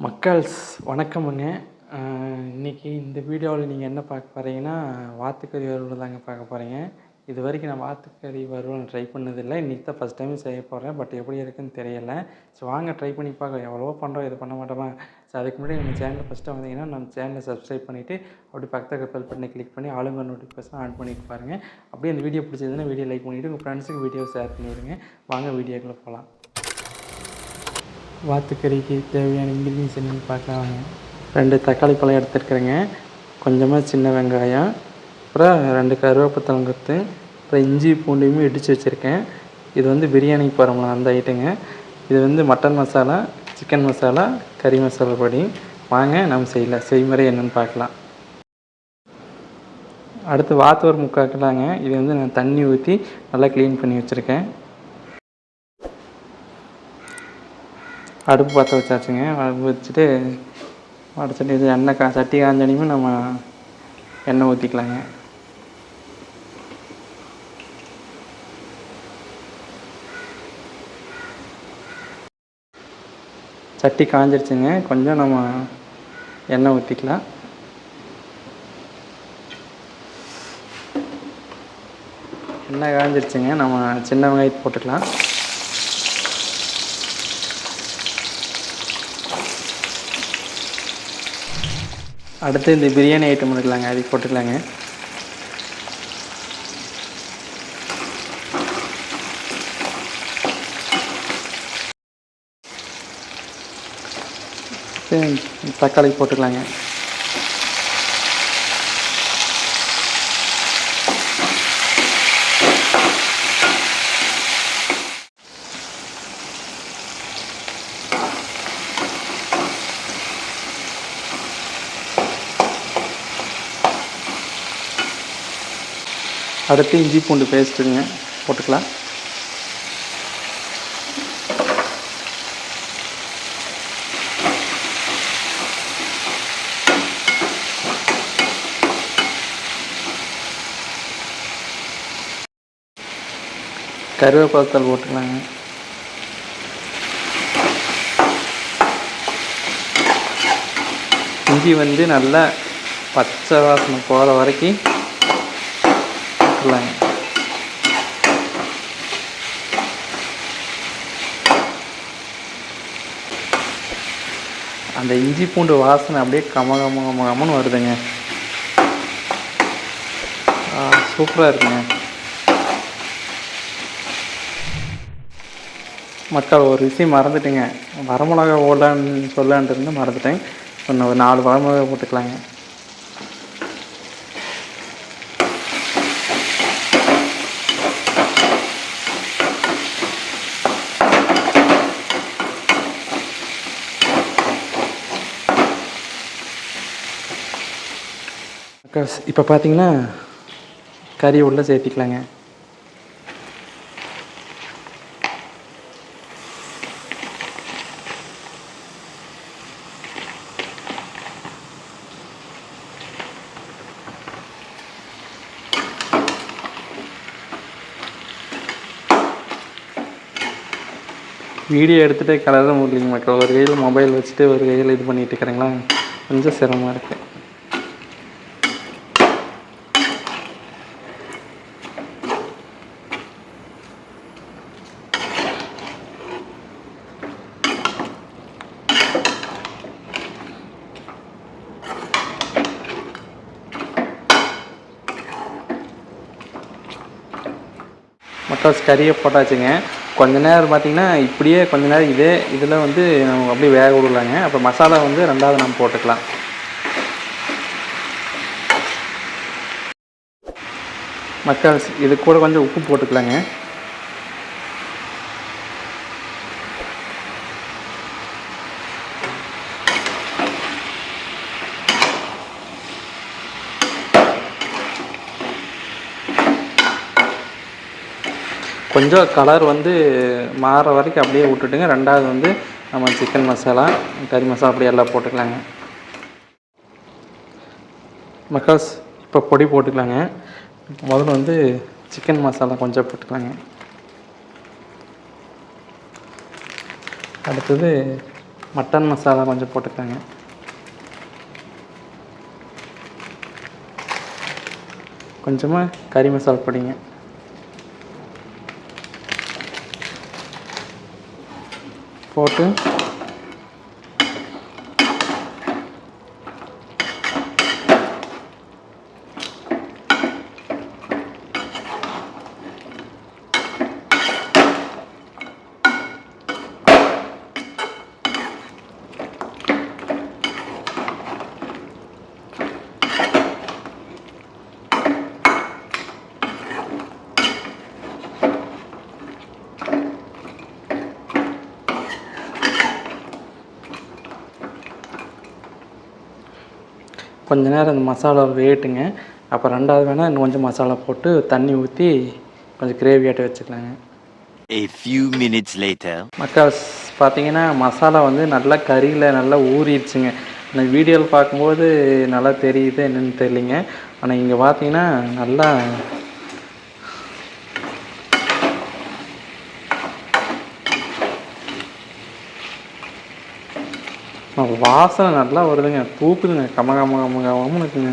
மக்கள்ஸ் வணக்கமுங்க. இன்றைக்கி இந்த வீடியோவில் நீங்கள் என்ன பார்க்க போகிறீங்கன்னா, வாத்துக்கறி வறுவல் தாங்க பார்க்க போகிறீங்க. இது வரைக்கும் நான் வாத்துக்கறி வறுவல் ட்ரை பண்ணதில்லை. இன்றைக்கி தான் ஃபஸ்ட் டைம் செய்ய போகிறேன். பட் எப்படி இருக்குன்னு தெரியல. ஸோ வாங்க ட்ரை பண்ணி பார்க்கலாம். எவ்வளவோ பண்ணுறோம், இது பண்ண மாட்டோமா? ஸோ அதுக்கு முன்னாடி நம்ம சேனலில் ஃபஸ்ட்டு வந்தீங்கன்னா நம்ம சேனலை சப்ஸ்கிரைப் பண்ணிவிட்டு அப்படி பக்கத்தில் பெல் பட்டனை கிளிக் பண்ணி ஆளுங்க நோட்டிஃபிகேஷன் ஆன் பண்ணிட்டு பாருங்கள். அப்படியே அந்த வீடியோ பிடிச்சதுன்னா வீடியோ லைக் பண்ணிவிட்டு உங்கள் ஃப்ரெண்ட்ஸுக்கு வீடியோ ஷேர் பண்ணிவிடுங்க. வாங்க வீடியோக்குள்ளே போகலாம். வாத்துக்கறிக்கு தேவையான இன்க்ரீடியன்ஸ் என்னென்னு பார்க்கலாம். 2 தக்காளி பழம் எடுத்துருக்குறேங்க, கொஞ்சமாக சின்ன வெங்காயம், அப்புறம் 2 கருவேப்பத்தலங்கத்து, அப்புறம் இஞ்சி பூண்டையுமே இடித்து வச்சுருக்கேன். இது வந்து பிரியாணிக்கு போகிறோம்ல அந்த ஐட்டங்க. இது வந்து மட்டன் மசாலா, சிக்கன் மசாலா, கறி மசாலா பொடி. வாங்க நம்ம செய்முறை என்னென்னு பார்க்கலாம். அடுத்து வாத்து ஒரு 3/4 கிலோங்க. இது வந்து நான் தண்ணி ஊற்றி நல்லா க்ளீன் பண்ணி வச்சுருக்கேன். அடுப்பு பற்ற வச்சாச்சுங்க. அடுப்பு வச்சுட்டு வடச்சட்டி இது எண்ணெய் சட்டி காஞ்சனையுமே நம்ம எண்ணெய் ஊற்றிக்கலாங்க. சட்டி காஞ்சிருச்சுங்க. கொஞ்சம் நம்ம எண்ணெய் ஊற்றிக்கலாம். எண்ணெய் காஞ்சிருச்சுங்க. நம்ம சின்ன வெங்காயத்தை போட்டுக்கலாம். அடுத்து இந்த பிரியாணி ஐட்டம் இருக்கலாங்க, அதுக்கு போட்டுக்கலாங்க. தக்காளி போட்டுக்கலாங்க. அடுத்து இஞ்சி பூண்டு பேஸ்ட்டுங்க போட்டுக்கலாம். கருவேப்பிலை போட்டுக்கலாங்க. இஞ்சி வந்து நல்லா பச்சை வாசனை போகிற வரைக்கும் போட்டுக்கலாங்க. அந்த இஞ்சி பூண்டு வாசனை அப்படியே கமகமன்னு வருதுங்க. சூப்பராக இருக்குங்க. மக்கள் ஒரு விஷயம் மறந்துட்டேங்க, வரமிளகா ஓடலான்னு சொல்லான்ட்டு இருந்து மறந்துட்டேன். இன்னும் ஒரு 4 வரமிளகா போட்டுக்கலாங்க. இப்போ பார்த்தீங்கன்னா கறி உள்ளே சேர்த்திக்கலாங்க. வீடியோ எடுத்துகிட்டே கலர முடியலைங்க மக்கள். ஒரு கையில் மொபைல் வச்சுட்டு ஒரு கையில் இது பண்ணிகிட்டு இருக்கிறேங்களா, கொஞ்சம் சிரமமாக இருக்குது. மக்கள் கறியை போட்டாச்சுங்க. கொஞ்ச நேரம் பார்த்திங்கன்னா இப்படியே கொஞ்ச நேரம் இதில் வந்து நம்ம அப்படியே வேக விடலாங்க. அப்புறம் மசாலா வந்து 2வது நம்ம போட்டுக்கலாம். மக்கள் இது கூட கொஞ்சம் உப்பு போட்டுக்கலாங்க. கொஞ்சம் கலர் வந்து மாறுற வரைக்கும் அப்படியே விட்டுட்டுங்க. 2வது வந்து நம்ம சிக்கன் மசாலா, கறி மசாலா அப்படியே எல்லாம் போட்டுக்கலாங்க. மக்காஸ் இப்போ பொடி போட்டுக்கலாங்க. முதல்ல வந்து சிக்கன் மசாலா கொஞ்சம் போட்டுக்கலாங்க. அடுத்தது மட்டன் மசாலா கொஞ்சம் போட்டுக்கோங்க. கொஞ்சமாக கறி மசாலா பொடிங்க. போட்டு கொஞ்ச நேரம் அந்த மசாலா வேகட்டுங்க. அப்புறம் ரெண்டாவது வேணால் இன்னும் கொஞ்சம் மசாலா போட்டு தண்ணி ஊற்றி கொஞ்சம் கிரேவியாட்ட வச்சுக்கலாங்க. A few minutes later. Macaws பார்த்தீங்கன்னா மசாலா வந்து நல்லா கறியில் நல்லா ஊறிடுச்சுங்க. அந்த வீடியோவில் பார்க்கும்போது நல்லா தெரியுது என்னென்னு தெரியலிங்க. ஆனால் இங்கே பார்த்தீங்கன்னா நல்லா வாசனை நல்லா வருதுங்க, தூக்குதுங்க, கமகமன்னு இருக்குங்க.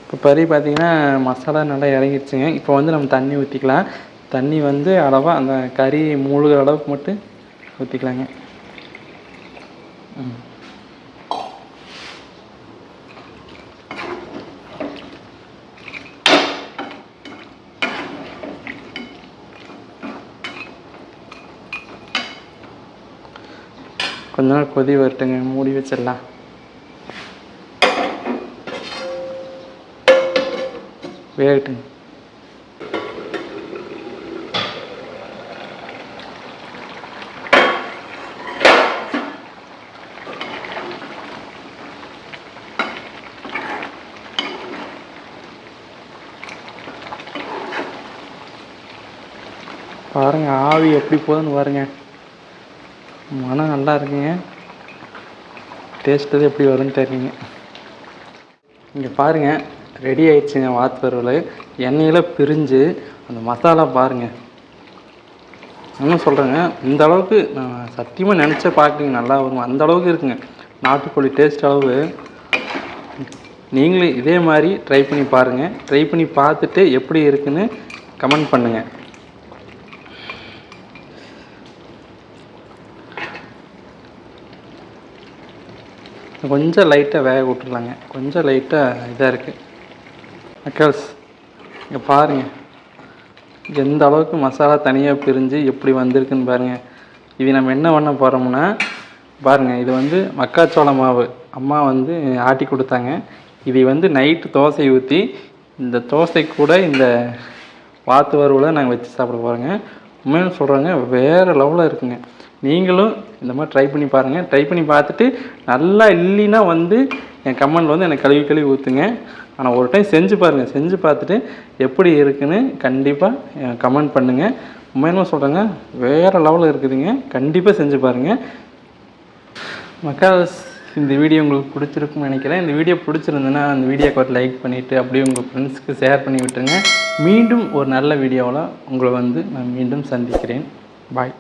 இப்போ பறி பார்த்தீங்கன்னா மசாலா நல்லா இறங்கிடுச்சுங்க. இப்போ வந்து நம்ம தண்ணி ஊற்றிக்கலாம். தண்ணி வந்து அளவாக அந்த கறி மூழ்கிற அளவுக்கு மட்டும் ஊற்றிக்கலாங்க. கொஞ்ச நாள் கொதி வரட்டுங்க, மூடி வச்சிடலாம். வேகட்டுங்க. பாருங்க ஆவி எப்படி போகுதுன்னு பாருங்க. மனம் நல்லா இருக்குங்க. டேஸ்ட்டு எப்படி வரும்னு தெரியுங்க. இங்கே பாருங்கள் ரெடி ஆயிடுச்சுங்க வாத்து வறுவல். எண்ணெயில் பிரிஞ்சு அந்த மசாலா பாருங்கள். இன்னும் சொல்கிறேங்க, இந்த அளவுக்கு நான் சத்தியமாக நினச்சே பார்க்குங்க நல்லா வரும். அந்த அளவுக்கு இருக்குங்க நாட்டுக்கோழி டேஸ்ட் அளவு. நீங்களும் இதே மாதிரி ட்ரை பண்ணி பாருங்கள். ட்ரை பண்ணி பார்த்துட்டு எப்படி இருக்குன்னு கமெண்ட் பண்ணுங்கள். கொஞ்சம் லைட்டாக வேக விட்டுருலாங்க. கொஞ்சம் லைட்டாக இதாக இருக்குது. மக்கள்ஸ் இங்கே பாருங்கள் எந்த அளவுக்கு மசாலா தனியாக பிரிஞ்சு எப்படி வந்திருக்குன்னு பாருங்கள். இது நம்ம என்ன பண்ண போகிறோம்னா பாருங்கள், இது வந்து மக்காச்சோள மாவு அம்மா வந்து ஆட்டி கொடுத்தாங்க. இதை வந்து நைட்டு தோசை ஊற்றி இந்த தோசை கூட இந்த வாத்து வறுவலை நாங்கள் வச்சு சாப்பிட போகிறோங்க. உண்மையில சொல்கிறேங்க, வேறு லெவலில் இருக்குங்க. நீங்களும் இந்த மாதிரி ட்ரை பண்ணி பாருங்கள். ட்ரை பண்ணி பார்த்துட்டு நல்லா இல்லைன்னா வந்து என் கமெண்டில் வந்து எனக்கு கழுவி ஊற்றுங்க. ஆனால் ஒரு டைம் செஞ்சு பாருங்கள். செஞ்சு பார்த்துட்டு எப்படி இருக்குன்னு கண்டிப்பாக கமெண்ட் பண்ணுங்கள். உண்மையிலும் சொல்கிறேங்க, வேறு லெவலில் இருக்குதுங்க. கண்டிப்பாக செஞ்சு பாருங்கள். மக்கள் இந்த வீடியோ உங்களுக்கு பிடிச்சிருக்குன்னு நினைக்கிறேன். இந்த வீடியோ பிடிச்சிருந்துன்னா அந்த வீடியோக்கு ஒரு லைக் பண்ணிவிட்டு அப்படியே உங்கள் ஃப்ரெண்ட்ஸுக்கு ஷேர் பண்ணி விட்டுருங்க. மீண்டும் ஒரு நல்ல வீடியோவில் உங்களை வந்து நான் மீண்டும் சந்திக்கிறேன். பாய்.